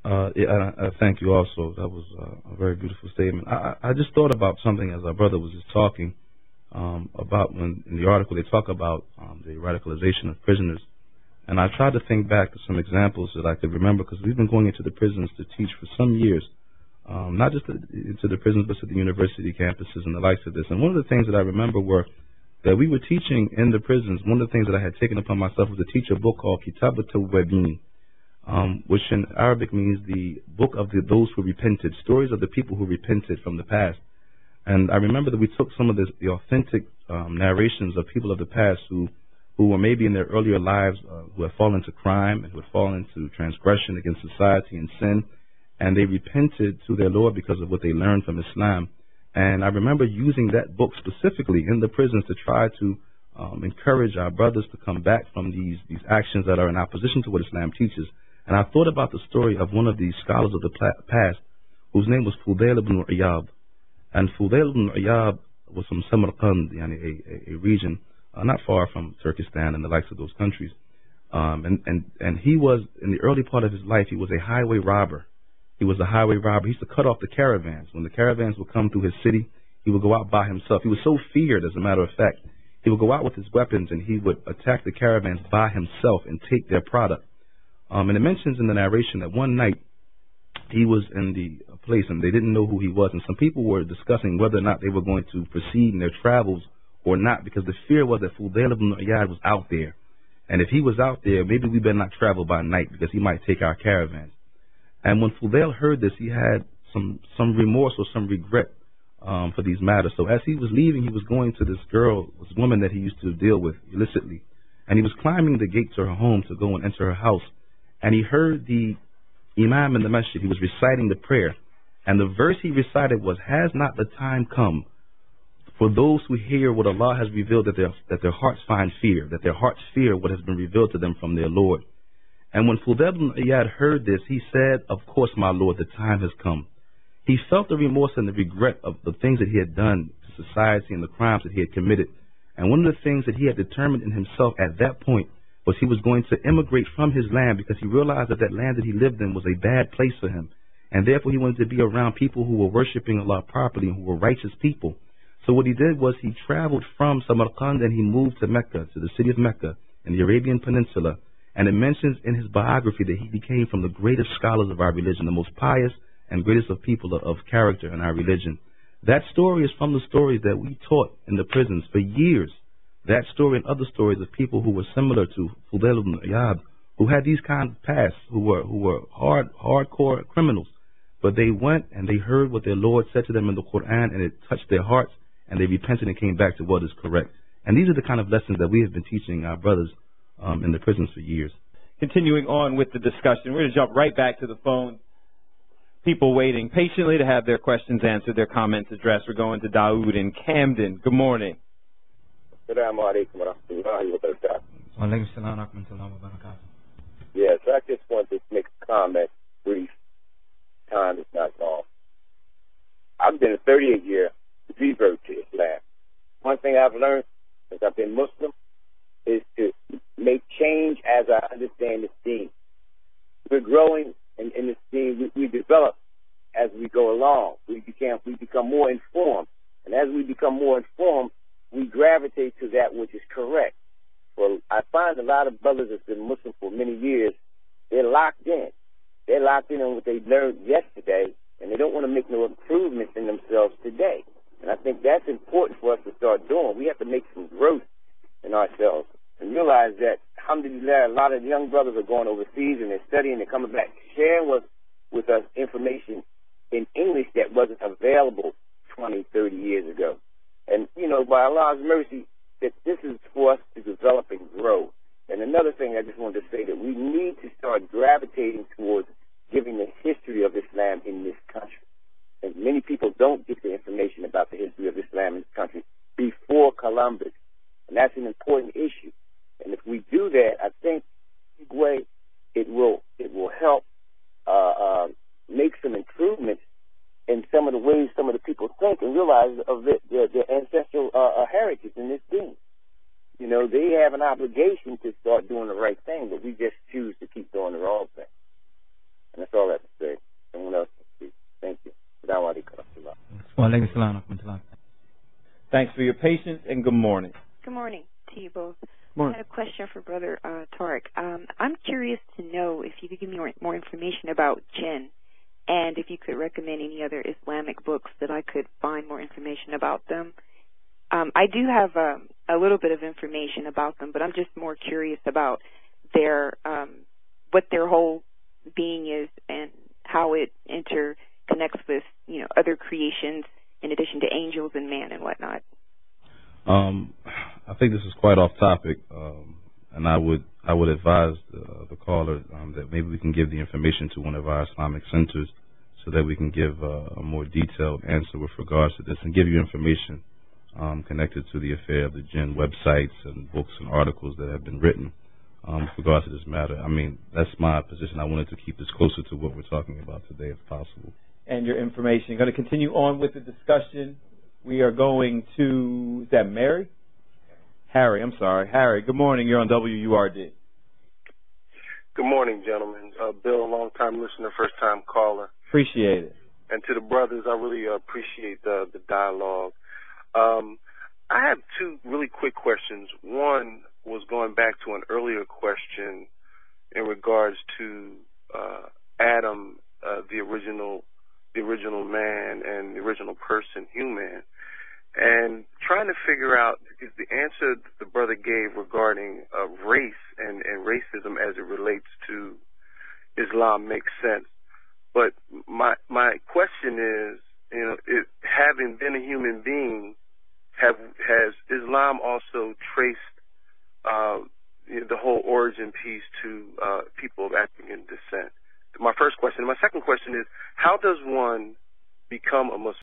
Yeah, I thank you also. That was a very beautiful statement. I just thought about something as our brother was just talking about when in the article they talk about the radicalization of prisoners. And I tried to think back to some examples that I could remember because we've been going into the prisons to teach for some years, not just into the prisons but to the university campuses and the likes of this. And one of the things that I remember were that we were teaching in the prisons. One of the things that I had taken upon myself was to teach a book called Kitab al-Tawwabin, which in Arabic means the book of those who repented, stories of the people who repented from the past. And I remember that we took some of the authentic narrations of people of the past who were maybe in their earlier lives who had fallen to crime and who had fallen to transgression against society and sin, and they repented to their Lord because of what they learned from Islam. And I remember using that book specifically in the prisons to try to encourage our brothers to come back from these actions that are in opposition to what Islam teaches. And I thought about the story of one of these scholars of the past whose name was Fudail ibn Iyad. And Fudail ibn Iyad was from Samarkand, a region not far from Turkestan and the likes of those countries. And he was, in the early part of his life, he was a highway robber. He was a highway robber. He used to cut off the caravans. When the caravans would come through his city, he would go out by himself. He was so feared, as a matter of fact. He would go out with his weapons and he would attack the caravans by himself and take their product. And it mentions in the narration that one night he was in the place and they didn't know who he was. And some people were discussing whether or not they were going to proceed in their travels or not, because the fear was that Fudail ibn Iyad was out there. And if he was out there, maybe we better not travel by night because he might take our caravans. And when Fudail heard this, he had some remorse or some regret for these matters. So as he was leaving, he was going to this girl, this woman that he used to deal with illicitly. And he was climbing the gate to her home to go and enter her house. And he heard the Imam in the masjid. He was reciting the prayer. And the verse he recited was, "Has not the time come for those who hear what Allah has revealed, that their hearts find fear, that their hearts fear what has been revealed to them from their Lord." And when Fudail ibn Iyad heard this, he said, "Of course, my Lord, the time has come." He felt the remorse and the regret of the things that he had done to society and the crimes that he had committed. And one of the things that he had determined in himself at that point was he was going to immigrate from his land, because he realized that that land that he lived in was a bad place for him. And therefore he wanted to be around people who were worshiping Allah properly and who were righteous people. So what he did was he traveled from Samarkand and he moved to Mecca, to the city of Mecca in the Arabian Peninsula. And it mentions in his biography that he became from the greatest scholars of our religion, the most pious and greatest of people of character in our religion. That story is from the stories that we taught in the prisons for years. That story and other stories of people who were similar to Fudail ibn Iyad, who had these kinds of pasts, who were hardcore criminals. But they went and they heard what their Lord said to them in the Quran, and it touched their hearts, and they repented and came back to what is correct. And these are the kind of lessons that we have been teaching our brothers in the prisons for years. Continuing on with the discussion, we're going to jump right back to the phone. People waiting patiently to have their questions answered, their comments addressed. We're going to Dawood in Camden. Good morning. Assalamu alaikum wa rahmatullahi wa barakatuh. Wa alaikum salam wa rahmatullahi wa barakatuh. Yes, I just wanted to make a comment, brief. Time is not long. I've been a 38-year revert to Islam. One thing I've learned since I've been Muslim is to make change as I understand this deen. We're growing in this deen. We develop as we go along. We become more informed. And as we become more informed, we gravitate to that which is correct. Well, I find a lot of brothers that's been Muslim for many years, they're locked in. They're locked in on what they learned yesterday, and they don't want to make no improvements in themselves today. And I think that's important for us to start doing. We have to make some growth in ourselves and realize that, alhamdulillah, a lot of young brothers are going overseas and they're studying, they're coming back, sharing with us information in English that wasn't available 20, 30 years ago. And, by Allah's mercy, that this is for us to develop and grow. And another thing I just wanted to say, that we need to start gravitating towards giving the history of Islam in this country. And many people don't get the information about the history of Islam in this country before Columbus. And that's an important issue. And if we do that, I think it will help make some improvements in some of the ways some of the people think and realize of their ancestral heritage in this thing. They have an obligation to start doing the right thing, but we just choose to keep doing the wrong thing. And that's all I have to say. Walaikum salam wa rahmatullah. Thanks for your patience, and good morning. Good morning to you both. Morning. I had a question for Brother Tariq. I'm curious to know if you could give me more information about jinn, and if you could recommend any other Islamic books that I could find more information about them. I do have a little bit of information about them, but I'm just more curious about their what their whole being is and how it interconnects with other creations in addition to angels and man and whatnot. I think this is quite off topic, and I would advise the caller that maybe we can give the information to one of our Islamic centers so that we can give a more detailed answer with regards to this and give you information connected to the affair of the jinn, websites and books and articles that have been written with regards to this matter. I mean, that's my position. I wanted to keep this closer to what we're talking about today if possible. And your information. Going to continue on with the discussion. We are going to, is that Mary? Harry, I'm sorry. Harry, good morning. You're on WURD. Good morning, gentlemen. Bill, a long-time listener, first-time caller. Appreciate it. And to the brothers, I really appreciate the dialogue. I have two really quick questions. One was going back to an earlier question in regards to Adam, the original man and the original person, human, and trying to figure out if the answer the brother gave regarding race and racism as it relates to Islam makes sense. But my question is, having been a human being, has Islam also traced the whole origin piece to people of African descent? My first question. My second question is, how does one become a Muslim?